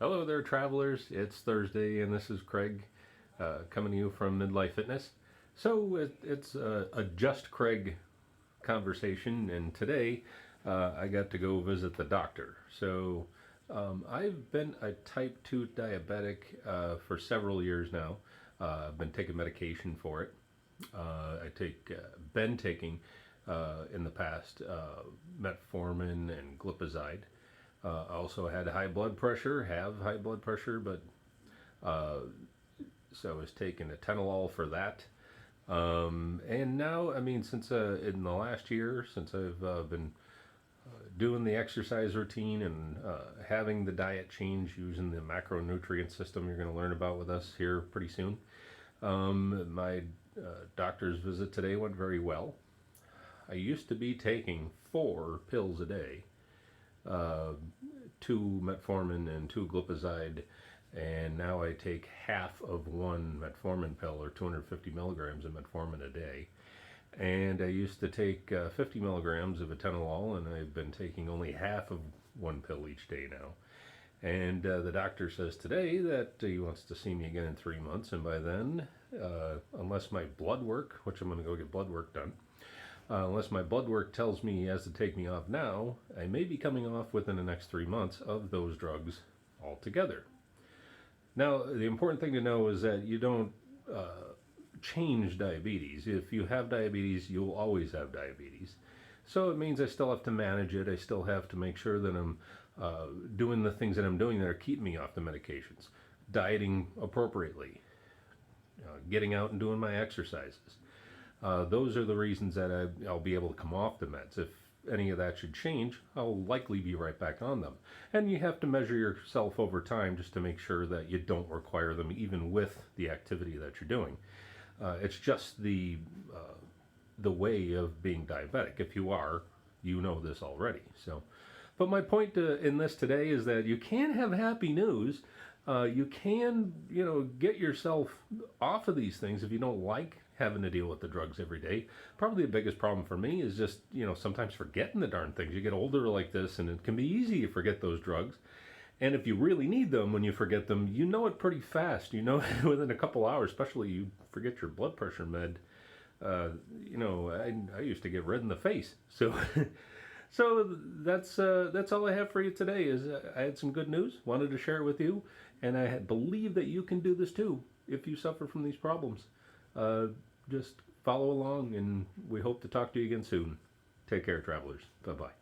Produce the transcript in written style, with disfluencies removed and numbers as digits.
Hello there, travelers. It's Thursday, and this is Craig coming to you from Midlife Fitness. So it's a Just Craig conversation, and today I got to go visit the doctor. I've been a type 2 diabetic for several years now. I've been taking medication for it. Been taking in the past metformin and glipizide. I also had high blood pressure, have high blood pressure, but so I was taking atenolol for that. And now, I mean, since in the last year, since I've been doing the exercise routine and having the diet change using the macronutrient system you're going to learn about with us here pretty soon, my doctor's visit today went very well. I used to be taking 4 pills a day, uh, 2 metformin and 2 glipizide, and now I take half of 1 metformin pill, or 250 milligrams of metformin a day. And I used to take 50 milligrams of atenolol, and I've been taking only half of 1 pill each day now. And the doctor says today that he wants to see me again in 3 months, and by then, unless my blood work, which I'm going to go get blood work done, unless my blood work tells me he has to take me off now, I may be coming off within the next 3 months of those drugs altogether. Now, the important thing to know is that you don't change diabetes. If you have diabetes, you'll always have diabetes. So it means I still have to manage it. I still have to make sure that I'm doing the things that I'm doing that are keeping me off the medications, dieting appropriately, getting out and doing my exercises. Those are the reasons that I'll be able to come off the meds. If any of that should change, I'll likely be right back on them. And you have to measure yourself over time just to make sure that you don't require them, even with the activity that you're doing. It's just the way of being diabetic. If you are, you know this already. But my point in this today is that you can have happy news. You can, get yourself off of these things if you don't like having to deal with the drugs every day. Probably the biggest problem for me is just, sometimes forgetting the darn things. You get older like this, and it can be easy to forget those drugs. And if you really need them, when you forget them, you know it pretty fast. You know, within a couple hours, especially you forget your blood pressure med. I used to get red in the face. So that's all I have for you today. Is I had some good news, wanted to share it with you, and I believe that you can do this too if you suffer from these problems. Just follow along, and we hope to talk to you again soon. Take care, travelers. Bye bye.